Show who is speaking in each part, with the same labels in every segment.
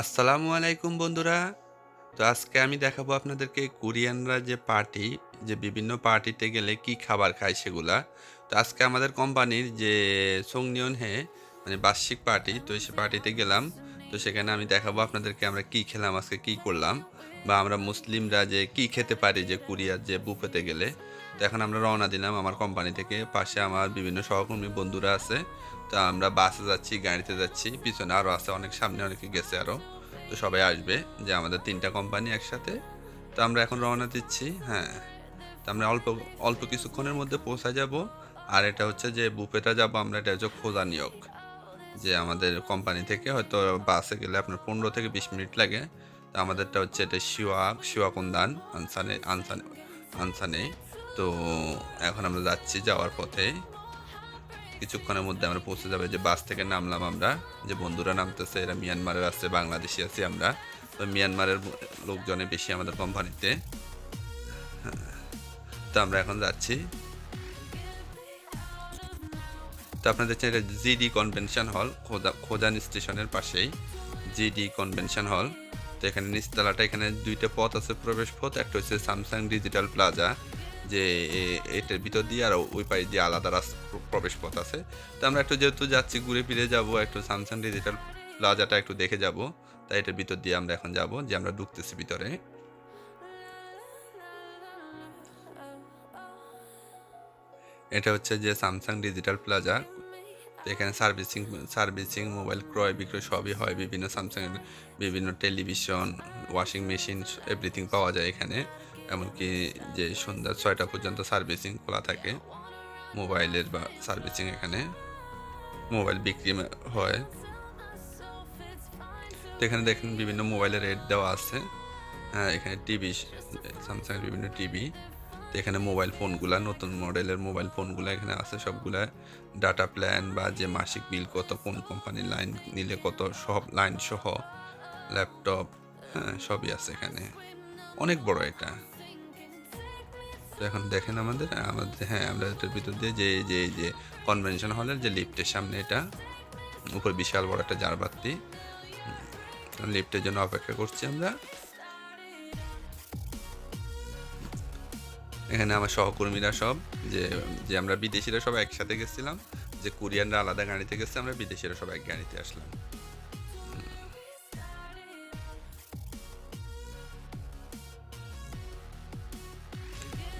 Speaker 1: আসসালামু আলাইকুম বন্ধুরা। তো আজকে আমি দেখাবো আপনাদেরকে কোরিয়ানরা যে পার্টি, যে বিভিন্ন পার্টিতে গেলে কি খাবার খায় সেগুলা। তো আজকে আমাদের কোম্পানির যে সংনিয়ন মানে বার্ষিক পার্টি, তো সে পার্টিতে গেলাম। তো সেখানে আমি দেখাবো আপনাদেরকে আমরা কি খেলাম, আজকে কি করলাম, বা আমরা মুসলিমরা যে কি খেতে পারি যে কোরিয়ার যে বুফেতে গেলে। তো এখন আমরা রওনা দিলাম আমার কোম্পানি থেকে। পাশে আমার বিভিন্ন সহকর্মী বন্ধুরা আছে। তো আমরা বাসে যাচ্ছি, গাড়িতে যাচ্ছি, পিছনে আরও আছে, অনেক সামনে অনেকে গেছে আরও। তো সবাই আসবে, যে আমাদের ৩টা কোম্পানি একসাথে। তো আমরা এখন রওনা দিচ্ছি। হ্যাঁ, তো আমরা অল্প অল্প কিছুক্ষণের মধ্যে পৌঁছা যাব। আর এটা হচ্ছে যে বুফেটা যাব আমরা, এটা হচ্ছে খোঁজা নিয়োগ। যে আমাদের কোম্পানি থেকে হয়তো বাসে গেলে আপনার 15 থেকে 20 মিনিট লাগে। তো আমাদেরটা হচ্ছে এটা শিওয়াকুন্দান আনসানে। তো এখন আমরা যাচ্ছি, যাওয়ার পথে কিছুক্ষণের মধ্যে আমরা পৌঁছে যাবে। যে বাস থেকে নামলাম আমরা, যে বন্ধুরা নামতেছে, এরা মিয়ানমারের আছে, বাংলাদেশি আছি আমরা। তো মিয়ানমারের লোকজনে বেশি আমাদের কোম্পানিতে। তো আমরা এখন যাচ্ছি। তো আপনাদের দেখছেন এটা জিডি কনভেনশন হল, খোজান স্টেশনের পাশেই জিডি কনভেনশন হল। তো এখানে নিচতলাটা, এখানে 2টা পথ আছে প্রবেশ পথ। একটা হচ্ছে স্যামসাং ডিজিটাল প্লাজা, যে এটার ভিতর দিয়ে, আর ওই পাশ দিয়ে আলাদা প্রবেশ পথ আছে। তো আমরা একটু যেহেতু যাচ্ছি, ঘুরে ফিরে যাব, একটু স্যামসাং ডিজিটাল প্লাজাটা একটু দেখে যাব। তাই এটার ভিতর দিয়ে আমরা এখন যাব, যে আমরা ঢুকতেছি ভিতরে। এটা হচ্ছে যে স্যামসাং ডিজিটাল প্লাজা। তো এখানে সার্ভিসিং মোবাইল ক্রয় বিক্রয় সবই হয়। বিভিন্ন স্যামসাংয়ের বিভিন্ন টেলিভিশন, ওয়াশিং মেশিন, এভরিথিং পাওয়া যায় এখানে। এমনকি যে সন্ধ্যা 6টা পর্যন্ত সার্ভিসিং খোলা থাকে মোবাইলের, বা সার্ভিসিং এখানে মোবাইল বিক্রি হয়। তো এখানে দেখেন বিভিন্ন মোবাইলের রেট দেওয়া আছে। হ্যাঁ, এখানে টিভি, স্যামসাংয়ের বিভিন্ন টিভি। তো এখানে মোবাইল ফোনগুলা, নতুন মডেলের মোবাইল ফোনগুলো এখানে আছে সবগুলা। ডাটা প্ল্যান বা যে মাসিক বিল কত, কোন কোম্পানির লাইন নিলে কত, সব লাইন সহ, ল্যাপটপ, হ্যাঁ সবই আছে এখানে। অনেক বড় এটা। তো এখন দেখেন আমাদের আমাদের হ্যাঁ, আমরা এটার ভিতর দিয়ে যে কনভেনশন হলের যে লিফটের সামনে, এটা উপরে বিশাল বড় একটা জারবাতি। লিফটের জন্য অপেক্ষা করছি আমরা। এখানে আমার সহকর্মীরা সব, যে যে আমরা বিদেশিরা সব একসাথে গেছিলাম। যে কোরিয়ানরা আলাদা গাড়িতে গেছে, আমরা বিদেশিরা সব এক গাড়িতে আসলাম।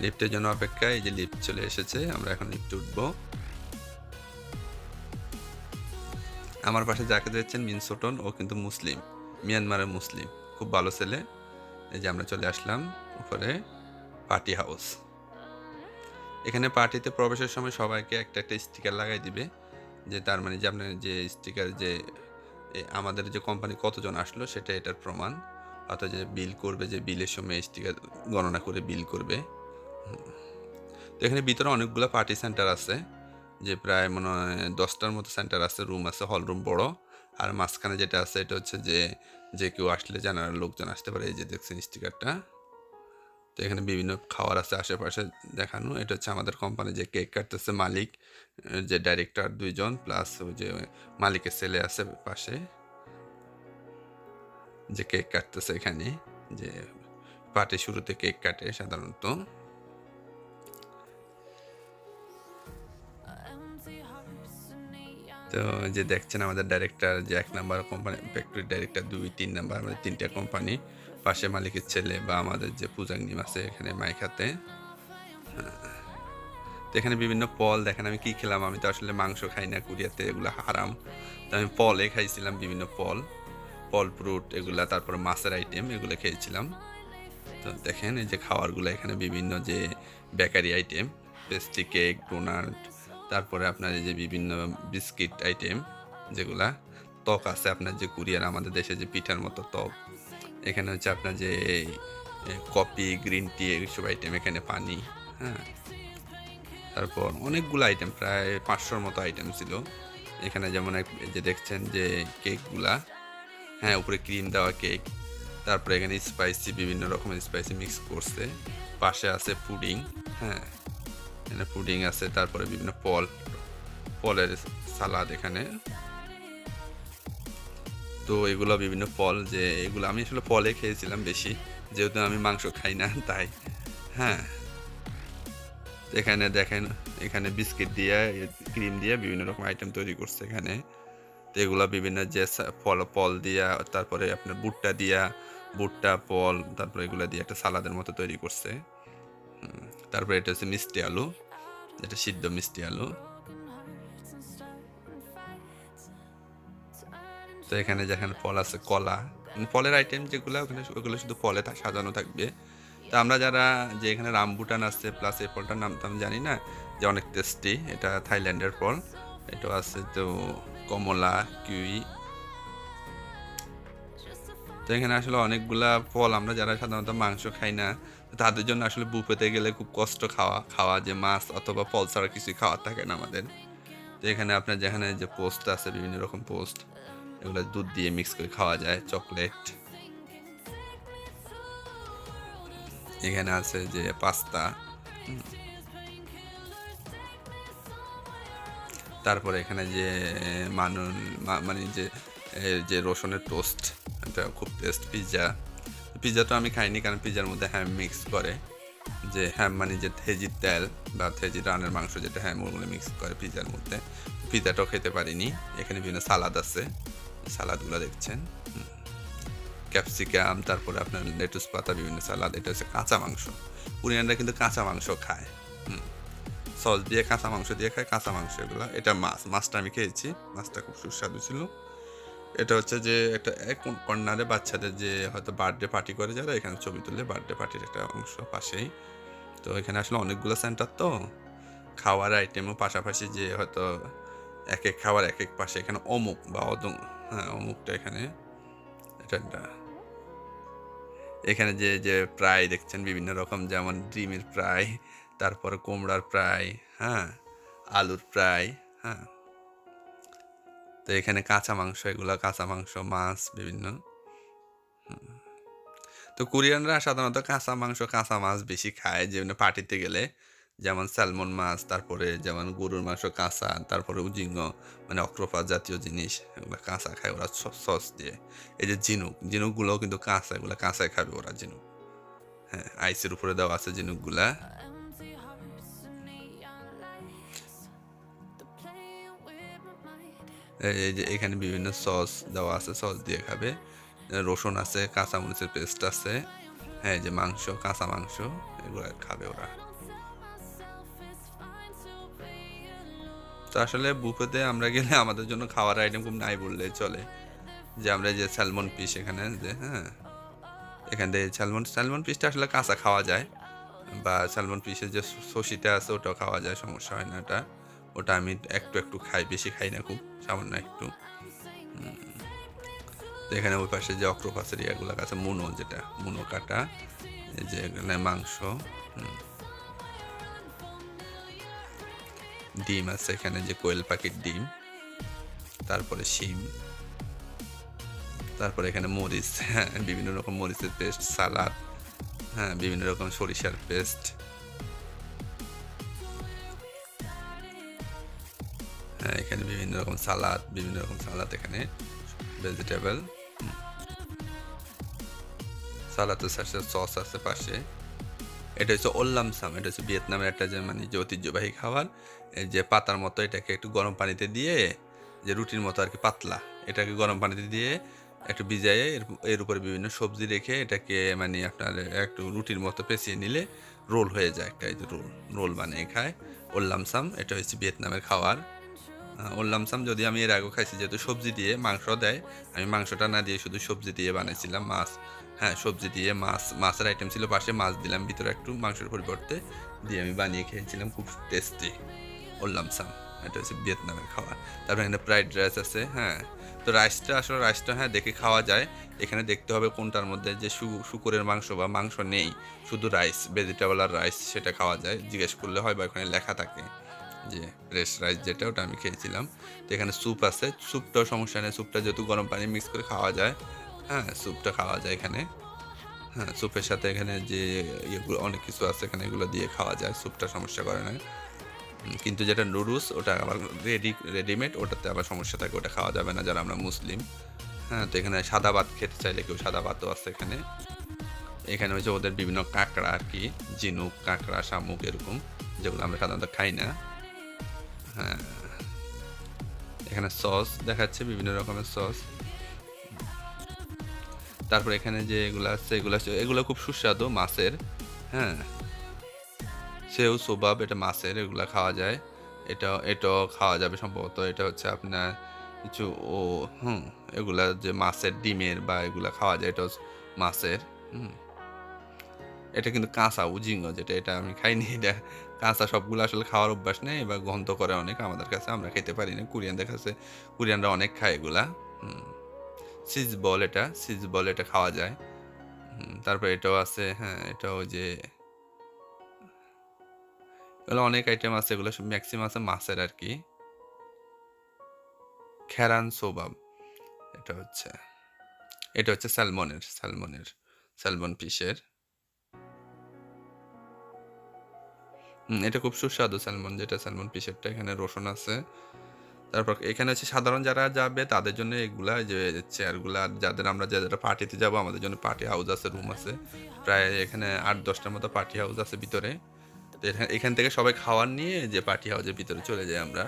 Speaker 1: লিফটের জন্য অপেক্ষা। এই যে লিফট চলে এসেছে, আমরা এখন লিফটে উঠবো। আমার পাশে যাকে দেখছেন মিনসোটন, ও কিন্তু মুসলিম, মিয়ানমারের মুসলিম, খুব ভালো ছেলে। এই যে আমরা চলে আসলাম উপরে পার্টি হাউস। এখানে পার্টিতে প্রবেশের সময় সবাইকে একটা একটা স্টিকার লাগাই দিবে, যে তার মানে যে আপনার যে স্টিকার, যে আমাদের যে কোম্পানি কতজন আসলো সেটা এটার প্রমাণ। অর্থাৎ যে বিল করবে, যে বিলের সময় স্টিকার গণনা করে বিল করবে। তো এখানে ভিতরে অনেকগুলো পার্টি সেন্টার আছে, যে প্রায় মনে হয় 10টার মতো সেন্টার আছে, রুম আছে, হল রুম বড়। আর মাঝখানে যেটা আছে, এটা হচ্ছে যে যে কেউ আসলে জেনারেল লোকজন আসতে পারে। এই যে দেখছেন স্টিকারটা। তো এখানে বিভিন্ন খাবার আছে আশেপাশে দেখানো। এটা হচ্ছে আমাদের কোম্পানি যে কেক কাটতেছে মালিক, যে ডাইরেক্টর 2জন, প্লাস ওই যে মালিকের ছেলে আছে পাশে, যে কেক কাটতেছে এখানে। যে পার্টি শুরুতে কেক কাটে সাধারণত। তো যে দেখছেন আমাদের ডাইরেক্টর, যে 1 নাম্বার কোম্পানি ফ্যাক্টরির ডাইরেক্টর, 2, 3 নাম্বার, আমাদের 3টা কোম্পানি। পাশে মালিকের ছেলে, বা আমাদের যে পূজাঙ্গিম আছে এখানে মাইক হাতে। তো এখানে বিভিন্ন ফল দেখেন। আমি কি খেলাম, আমি তো আসলে মাংস খাই না, কোরিয়াতে এগুলো হারাম। তো আমি ফলে খাইছিলাম, বিভিন্ন ফল ফ্রুট এগুলা, তারপরে মাছের আইটেম এগুলো খেয়েছিলাম। তো দেখেন এই যে খাবারগুলো এখানে, বিভিন্ন যে bakery item, pastry, cake, donut, তারপরে আপনার এই যে বিভিন্ন বিস্কিট আইটেম যেগুলা। ত্বক আছে আপনার, যে কোরিয়ার আমাদের দেশে যে পিঠার মতো ত্বক। এখানে হচ্ছে আপনার যে কফি, গ্রিন টি, এইসব আইটেম, এখানে পানি। হ্যাঁ, তারপর অনেকগুলো আইটেম, প্রায় 500-র মতো আইটেম ছিল এখানে। যেমন এই যে দেখছেন যে কেকগুলা, হ্যাঁ উপরে ক্রিম দেওয়া কেক। তারপরে এখানে স্পাইসি, বিভিন্ন রকমের স্পাইসি মিক্স করছে। পাশে আছে পুডিং। হ্যাঁ, এখানে পুডিং আছে। তারপরে বিভিন্ন ফলের সালাদ এখানে। তো এগুলো বিভিন্ন ফল, যে এগুলো আমি আসলে ফলে খেয়েছিলাম বেশি, যেহেতু আমি মাংস খাই না তাই। হ্যাঁ, তো এখানে দেখেন, এখানে বিস্কিট দিয়ে, ক্রিম দিয়ে বিভিন্ন রকম আইটেম তৈরি করছে এখানে। তো এগুলা বিভিন্ন যে ফল দিয়া, তারপরে আপনার ভুট্টা দিয়া, ভুট্টা, ফল, তারপরে এগুলা দিয়ে একটা সালাদের মতো তৈরি করছে। তারপরে এটা হচ্ছে মিষ্টি আলু, এটা সিদ্ধ মিষ্টি আলু। তো এখানে যেখানে ফল আছে, কলা, ফলের আইটেম যেগুলো ওখানে, ওগুলো শুধু ফলে সাজানো থাকবে। তো আমরা যারা, যে এখানে রামবুটান আছে, প্লাস এই ফলটার নাম তো আমি জানি না, যে অনেক টেস্টি, এটা থাইল্যান্ডের ফল। এটা আছে তো কমলা, কিউই। তো এখানে আসলে অনেকগুলা ফল, আমরা যারা সাধারণত মাংস খাই না তাদের জন্য আসলে বুফেতে গেলে খুব কষ্ট খাওয়া খাওয়া, যে মাছ অথবা ফল ছাড়া কিছুই খাওয়ার থাকে না আমাদের। তো এখানে আপনার যেখানে যে পোস্ট আছে, বিভিন্ন রকম পোস্ট, এগুলো দুধ দিয়ে মিক্স করে খাওয়া যায়, চকলেট। এখানে আছে যে পাস্তা, তারপরে এখানে যে মানে যে রসুনের টোস্ট, এটা খুব টেস্ট। পিৎজা তো আমি খাইনি, কারণ পিৎজার মধ্যে হ্যাম মিক্স করে, যে হ্যাম মানে যে থেজির তেল বা থেজির রানের মাংস, যেটা হ্যাম ওগুলো মিক্স করে পিৎজার মধ্যে। পিৎজাটাও খেতে পারিনি। এখানে বিভিন্ন সালাদ আছে, সালাদগুলো দেখছেন, ক্যাপসিকাম, তারপরে আপনার লেটুস পাতা, বিভিন্ন সালাদ। এটা হচ্ছে কাঁচা মাংস। কোরিয়ানরা কিন্তু কাঁচা মাংস খায়, সস দিয়ে কাঁচা মাংস দিয়ে খায়, কাঁচা মাংস এগুলো। এটা মাছটা আমি খেয়েছি, মাছটা খুব সুস্বাদু ছিল। এটা হচ্ছে যে একটা এক কর্নারে বাচ্চাদের যে হয়তো বার্থডে পার্টি করে যারা, এখানে ছবি তুলে, বার্থডে পার্টির একটা অংশ পাশেই। তো এখানে আসলে অনেকগুলো সেন্টার, তো খাওয়ার আইটেমও পাশাপাশি, যে হয়তো এক এক খাবার এক এক পাশে। এখানে অমুক বা হ্যাঁ অমুকটা এখানে, এটা এখানে যে যে প্রায় দেখছেন বিভিন্ন রকম, যেমন ডিমের প্রায়, তারপরে কুমড়ার প্রায়, হ্যাঁ, আলুর প্রায়, হ্যাঁ। তো এখানে কাঁচা মাংস, এগুলো কাঁচা মাংস, মাছ বিভিন্ন। তো কোরিয়ানরা সাধারণত কাঁচা মাংস, কাঁচা মাছ বেশি খায়, যেমন পার্টিতে গেলে, যেমন স্যালমন মাছ, তারপরে যেমন গরুর মাংস কাঁচা, তারপরে উজিঙ্গ মানে অক্টোপাস জাতীয় জিনিস, এগুলো কাঁচা খায় ওরা সস দিয়ে। এই যে ঝিনুকগুলোও কিন্তু কাঁচা, এগুলো কাঁচায় খাবে ওরা ঝিনুক। হ্যাঁ, আইসের উপরে দেওয়া আছে ঝিনুকগুলা। এই যে এখানে বিভিন্ন সস দেওয়া আছে, সস দিয়ে খাবে। রসুন আছে, কাঁচামরিচের পেস্ট আছে, হ্যাঁ, যে মাংস, কাঁচা মাংস, এগুলো খাবে ওরা। তো আসলে বুফেতে আমরা গেলে আমাদের জন্য খাওয়ার আইটেম খুব নাই বললেই চলে। যে আমরা যে স্যালমন পিস এখানে, যে হ্যাঁ, এখান থেকে স্যালমন পিসটা আসলে কাঁচা খাওয়া যায়, বা স্যালমন পিসের যে সসিটা আছে ওটাও খাওয়া যায়, সমস্যা হয় না। ওটা আমি একটু একটু খাই, বেশি খাই না, খুব সামান্য একটু। তো এখানে ওই পাশে যে অক্টোপাসের ইয়াগুলো আছে, যেটা মুনো কাটা, এই যে এখানে মাংস, ডিম আছে এখানে, যে কোয়েল পাখির ডিম, তারপরে শিম, তারপরে এখানে মরিচ, হ্যাঁ, বিভিন্ন রকম মরিচের পেস্ট, সালাদ, হ্যাঁ, বিভিন্ন রকম সরিষার পেস্ট, হ্যাঁ, এখানে বিভিন্ন রকম সালাদ এখানে ভেজিটেবল, সালাদের সাথে সস আছে পাশে। এটা হচ্ছে ওল্লামসাম, এটা হচ্ছে ভিয়েতনামের একটা যে মানে যে ঐতিহ্যবাহী খাবার। এই যে পাতার মতো, এটাকে একটু গরম পানিতে দিয়ে, যে রুটির মতো আর কি পাতলা, এটাকে গরম পানিতে দিয়ে একটু ভিজাইয়ে এর উপরে বিভিন্ন সবজি রেখে এটাকে মানে আপনার একটু রুটির মতো পেঁচিয়ে নিলে রোল হয়ে যায় একটা, এই যে রোল বানিয়ে খায় ওল্লামসাম। এটা হচ্ছে ভিয়েতনামের খাবার। ওল্লামসাম যদি আমি এর আগেও খাইছি, যেহেতু সবজি দিয়ে মাংস দেয়, আমি মাংসটা না দিয়ে শুধু সবজি দিয়ে বানিয়েছিলাম, মাছ, হ্যাঁ, সবজি দিয়ে মাছের আইটেম ছিল পাশে, মাছ দিলাম ভিতরে একটু মাংসের পরিবর্তে দিয়ে আমি বানিয়ে খেয়েছিলাম, খুব টেস্টি ওল্লামসাম। এটা হচ্ছে ভিয়েতনামের খাওয়া। তারপরে এখানে ফ্রাইড রাইস আছে, হ্যাঁ। তো রাইসটা হ্যাঁ দেখে খাওয়া যায়। এখানে দেখতে হবে কোনটার মধ্যে যে শুকরের মাংস বা মাংস নেই, শুধু রাইস, ভেজিটেবল আর রাইস, সেটা খাওয়া যায়, জিজ্ঞেস করলে হয়, বা ওখানে লেখা থাকে যে ফ্রেশ রাইস, যেটা ওটা আমি খেয়েছিলাম। তো এখানে স্যুপ আছে, স্যুপটাও সমস্যা নেই, স্যুপটা যেহেতু গরম পানি মিক্স করে খাওয়া যায়, হ্যাঁ, স্যুপটা খাওয়া যায় এখানে। হ্যাঁ, স্যুপের সাথে এখানে যে ইয়েগুলো অনেক কিছু আছে এখানে, এগুলো দিয়ে খাওয়া যায়, স্যুপটা সমস্যা করে না। কিন্তু যেটা নুডলস, ওটা আবার রেডিমেড, ওটাতে আবার সমস্যা থাকে, ওটা খাওয়া যাবে না যারা আমরা মুসলিম। হ্যাঁ, তো এখানে সাদা ভাত খেতে চাইলে কেউ সাদা ভাতও আছে এখানে। এখানে হচ্ছে ওদের বিভিন্ন কাঁকড়া আর কি, ঝিনুক, কাঁকড়া, শামুক এরকম, যেগুলো আমরা সাধারণত খাই না। হ্যাঁ, এখানে সস দেখাচ্ছে, বিভিন্ন রকমের সস। তারপর এখানে যে এগুলো আছে এগুলো খুব সুস্বাদু মাছের। হ্যাঁ, সেও সোবাব, এটা মাছের, এগুলা খাওয়া যায়। এটাও খাওয়া যাবে সম্ভবত। এটা হচ্ছে আপনার কিছু ও হুম এগুলা যে মাছের ডিমের বা এগুলা খাওয়া যায়, এটা হচ্ছে মাছের। হুম এটা কিন্তু কাঁচা উজিঙ্গ, যেটা এটা আমি খাইনি। এটা কাঁচা, সবগুলো আসলে খাওয়ার অভ্যাস নেই বা গন্ধ করে অনেক আমাদের কাছে, আমরা খেতে পারি না। কোরিয়ানদের কাছে, কোরিয়ানরা অনেক খায় এগুলা। হুম সিজ বল এটা খাওয়া যায়। তারপর এটাও আছে। হ্যাঁ, এটাও যে এগুলো অনেক আইটেম আছে, এগুলো ম্যাক্সিমাম আছে মাছের আর কি। খেরান সোবাব, এটা হচ্ছে এটা হচ্ছে স্যালমন ফিশের। এটা খুব সুস্বাদু স্যালমন, যেটা স্যালমন ফিশেরটা। এখানে রসুন আছে। তারপর এখানে হচ্ছে সাধারণ যারা যাবে তাদের জন্য এগুলা যে চেয়ারগুলা, যারা পার্টিতে যাব আমাদের জন্য পার্টি হাউস আছে, রুম আছে প্রায় এখানে 8-10টার মতো পার্টি হাউস আছে ভিতরে। তো এখান থেকে সবাই খাওয়ার নিয়ে যে পার্টি হাউসের ভিতরে চলে যাই আমরা।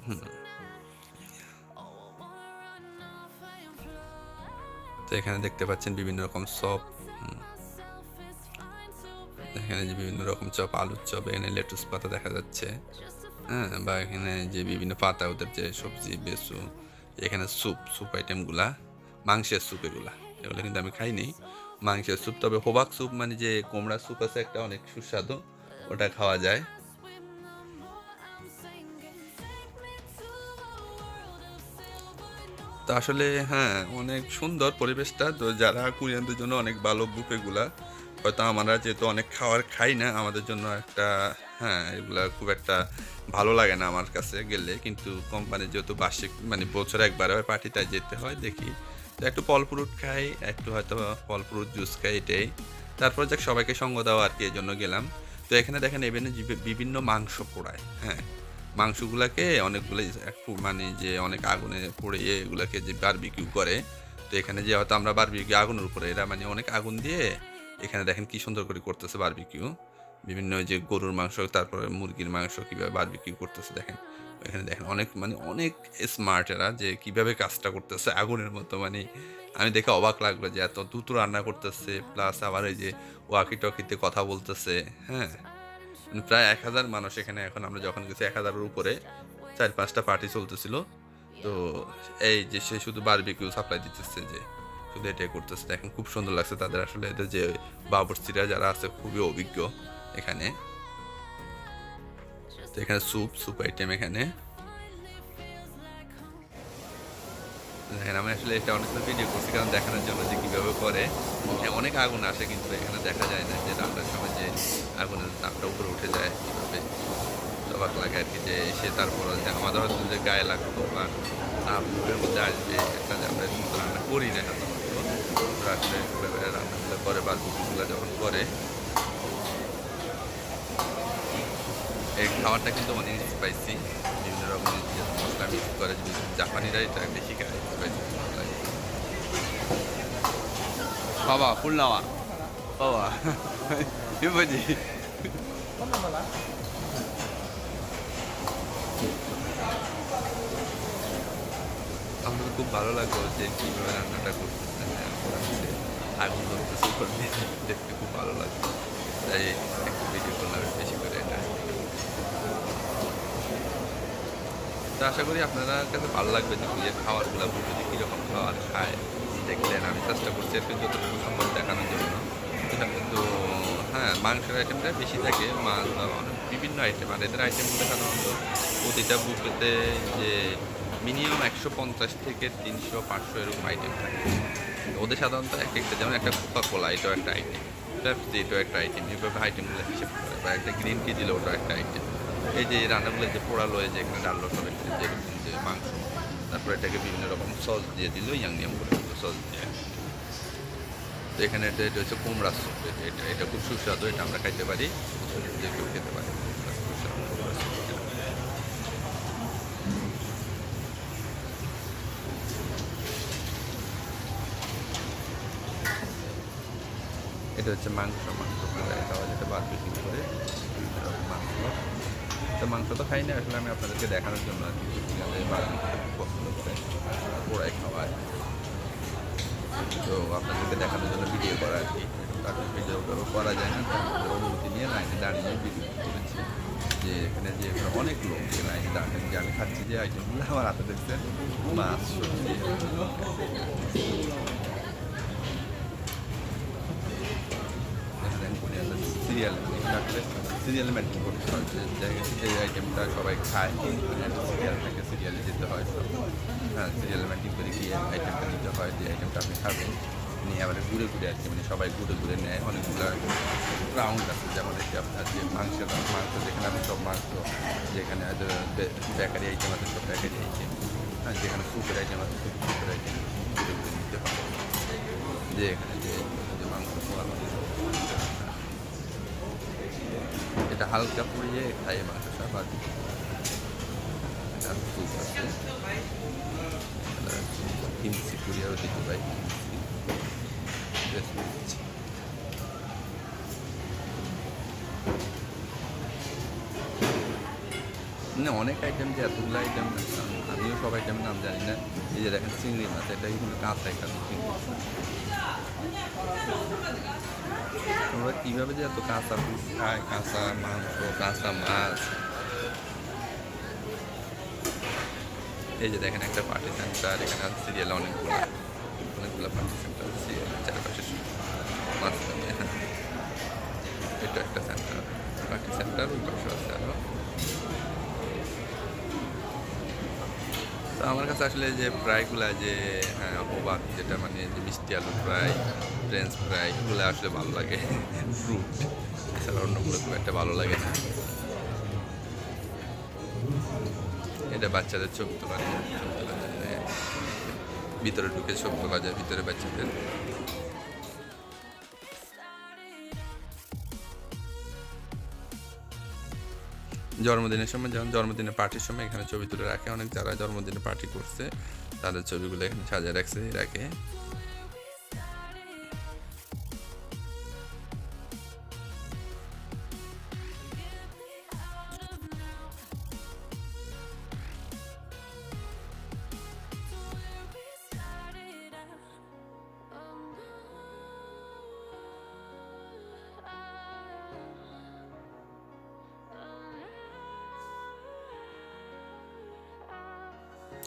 Speaker 1: হুম তো এখানে দেখতে পাচ্ছেন বিভিন্ন রকম চপ। এখানে যে বিভিন্ন রকম চপ, আলুর চপ, এখানে লেটুস পাতা দেখা যাচ্ছে। হ্যাঁ, বা এখানে যে বিভিন্ন পাতা, ওদের যে সবজি বেসু। এখানে স্যুপ আইটেমগুলা, মাংসের স্যুপ, এগুলো কিন্তু আমি খাইনি। মাংসের স্যুপ, তবে হোবাক স্যুপ মানে যে কোমড়া স্যুপ আছে একটা, অনেক সুস্বাদু, ওটা খাওয়া যায়। তো আসলে হ্যাঁ, অনেক সুন্দর পরিবেশটা। তো যারা কোরিয়ানদের জন্য অনেক ভালো বুফেগুলা, হয়তো আমরা যেহেতু অনেক খাবার খাই না, আমাদের জন্য একটা, হ্যাঁ, এগুলা খুব একটা ভালো লাগে না আমার কাছে গেলে। কিন্তু কোম্পানি যেহেতু বার্ষিক মানে বছরে একবার হয় পার্টি, তাই যেতে হয়, দেখি। তো একটু ফল ফ্রুট খাই, একটু হয়তো ফল ফ্রুট জুস খাই, এটাই। তারপর যাক সবাইকে সঙ্গ দেওয়া আর কি, এই জন্য গেলাম। তো এখানে দেখেন এখানে বিভিন্ন মাংস পোড়ায়। হ্যাঁ, মাংসগুলাকে অনেকগুলো মানে যে অনেক আগুনে পুড়িয়ে এগুলাকে যে বারবিকিউ করে। তো এখানে যে হয়তো আমরা বারবিকিউ আগুনের উপরে, এরা মানে অনেক আগুন দিয়ে এখানে দেখেন কি সুন্দর করে করতেছে বারবিকিউ। বিভিন্ন যে গরুর মাংস, তারপরে মুরগির মাংস কিভাবে বারবিকিউ করতেছে দেখেন। এখানে দেখেন অনেক মানে অনেক স্মার্ট এরা, যে কিভাবে কাজটা করতেছে আগুনের মতো। মানে আমি দেখে অবাক লাগলো যে এত দ্রুত রান্না করতেছে, প্লাস আবার এই যে ওয়াকি টকিতে কথা বলতেছে। হ্যাঁ, প্রায় 1000 মানুষ এখানে, এখন আমরা যখন গেছি 1000-এর উপরে, 4-5টা পার্টি চলতেছিল। তো এই যে সে শুধু বারবিকিউ সাপ্লাই দিতেছে, যে শুধু এটাই করতেছে। দেখেন খুব সুন্দর লাগছে তাদের, আসলে এদের যে বাবুর্চিরা যারা আছে খুবই অভিজ্ঞ এখানে। তো এখানে স্যুপ আইটেম এখানে দেখেন। আমি আসলে এটা অনেকটা ভিডিও করছি কারণ দেখানোর জন্য যে কীভাবে করে। অনেক আগুন আসে, কিন্তু এখানে দেখা যায় না যে রান্নার সময় যে আগুনের তাপটা উপরে উঠে যায় কীভাবে। অবাক লাগে আর কি, যে সে তারপর যে আমাদের হয়তো যে গায়ে লাগতো বা তাপ মুখের মধ্যে আসবে একটা, যে আমরা কিন্তু রান্না করি না সাধারণত। ওরা আসলে রান্নাগুলো করে বা কুকিংগুলো যখন করে, এই খাবারটা কিন্তু অনেক স্পাইসি, বিভিন্ন রকম মশলা মিক্স করে। যদি জাপানিরা এটা বেশি খায়, স্পাইসি লাগে। বাবা ফুল নাওয়া বাবা বুঝি। আমার খুব ভালো লাগলো যে কীভাবে রান্নাটা করতেছে। আগুন ধরতেছে উপর দিয়ে, দেখতে খুব ভালো লাগলো, তাই একটা ভিডিও করলাম বেশি করে এটা। তো আশা করি আপনারা কাছে ভালো লাগবে যে নিজের খাবারগুলো বুঝে যে কীরকম খাবার খায় দেখলেন। আমি চেষ্টা করছি একটু যতটুকু সম্ভব দেখানোর জন্য। কিন্তু হ্যাঁ, মাংসের আইটেমটা বেশি থাকে, মাছ বা বিভিন্ন আইটেম। আর এদের আইটেমগুলো সাধারণত প্রতিটা বুফেতে যে মিনিমাম 150 থেকে 300-500 এরকম আইটেম থাকে। ওদের সাধারণত এক একটা, যেমন একটা কোকা-কোলা, এটাও একটা আইটেম, পেপসি এটাও একটা আইটেম, এভাবে আইটেমগুলো হিসেব করে। বা একটা গ্রিন টি দিলে ওটাও একটা আইটেম। এই যে রান্নাগুলো যে পোড়ালো, এই যে এখানে ডাল সব একটা যেরকম যে মাংস, তারপর এটাকে বিভিন্ন রকম সস দিয়ে দিল, ইয়াং করে দিল সস দিয়ে। তো এখানে এটা হচ্ছে কুমড়া স্যুপ। এটা খুব সুস্বাদু, এটা আমরা খাইতে পারি, যে কেউ খেতে পারে। এটা হচ্ছে মাংস পোড়ায় খাওয়া যেটা বারবিকিউ করে মাংস। তো মাংস তো খাই না আসলে, আমি আপনাদেরকে দেখানোর জন্য আর কি বারবিকিউ পছন্দ করে পোড়ায় খাওয়া আর কি। তো আপনাদেরকে দেখানোর জন্য ভিডিও করা আর কি। তারপর ভিডিও করা যায় না, তার অনুমতি নিয়ে লাইনে দাঁড়িয়ে ভিডিও করেছি। যে এখানে যে অনেক লোক যে লাইনে দাঁড়ান, যে আমি খাচ্ছি যে আইটেমগুলো আমার হাতে দেখছেন মাছ সবজি। সিরিয়াল সিরিয়ালে মেনটেন করতে হয়, যে জায়গায় যে আইটেমটা সবাই খায় সিরিয়াল থেকে সিরিয়ালে যেতে হয় সব। হ্যাঁ, সিরিয়াল মেনটেন করে গিয়ে আইটেমটা নিতে হয়, যে আইটেমটা আপনি খাবেন নিয়ে আবার ঘুরে ঘুরে আর কি, মানে সবাই ঘুরে ঘুরে নেয়। অনেকগুলো রাউন্ড আছে, যেমন হচ্ছে আপনার যে মাংস যেখানে আপনি সব মাংস, যেখানে বেকারি আইটেম আছে সব বেকারি আইটেম, হ্যাঁ যেখানে সুপের আইটেম আছে সব সুপের আইটেম ঘুরে ঘুরে নিতে হবে। যে এখানে যে মাংস পোড়ানো, এটা হালকা পুড়িয়ে খাই মাংসটা বাদ। এটা স্যুপ আছে, কিমসি পুড়িয়াও দিতে পাই, না অনেক আইটেম, যে এতগুলো আইটেম আমিও সব আইটেমের নাম জানি না। এই যে দেখেন চিংড়ি মাছ, এটা কিন্তু কাঁচা একটা চিংড়ি। আমরা কীভাবে যে এত কাঁচা পিস খায়, কাঁচা মাংস, কাঁচা মাছ। এই যে দেখেন একটা পার্টি সেন্টার, এখানে সিরিয়াল অনেকগুলো পার্টি সেন্টার সিরিয়াল চারপাশে মাঝখানে। হ্যাঁ, এটা একটা সেন্টার, পার্টি সেন্টার ওই পাশে আছে আরও। তো আমার কাছে আসলে যে ফ্রাইগুলো, যে হ্যাঁ হোবাক যেটা মানে যে মিষ্টি আলু ফ্রাই, ফ্রেঞ্চ ফ্রাই, এগুলো আসলে ভালো লাগে। ফ্রুট এছাড়া অন্যগুলো খুব একটা ভালো লাগে না। এটা বাচ্চাদের ছবি তোলা যায়, ভিতরে ঢুকে ছবি তোলা যায় ভিতরে বাচ্চাদের। জন্মদিনের সময়, যেমন জন্মদিনের পার্টির সময় এখানে ছবি তুলে রাখে অনেক, যারা জন্মদিনে পার্টি করছে তাদের ছবিগুলো এখানে সাজিয়ে রাখে।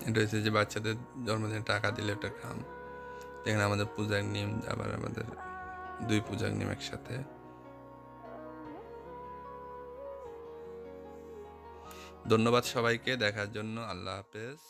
Speaker 1: এটা হচ্ছে যে বাচ্চাদের জন্মদিনে টাকা দিলে একটা খাম। এখানে আমাদের পূজার নিয়ম, আবার আমাদের 2 পূজার নিয়ম একসাথে। ধন্যবাদ সবাইকে দেখার জন্য। আল্লাহ হাফেজ।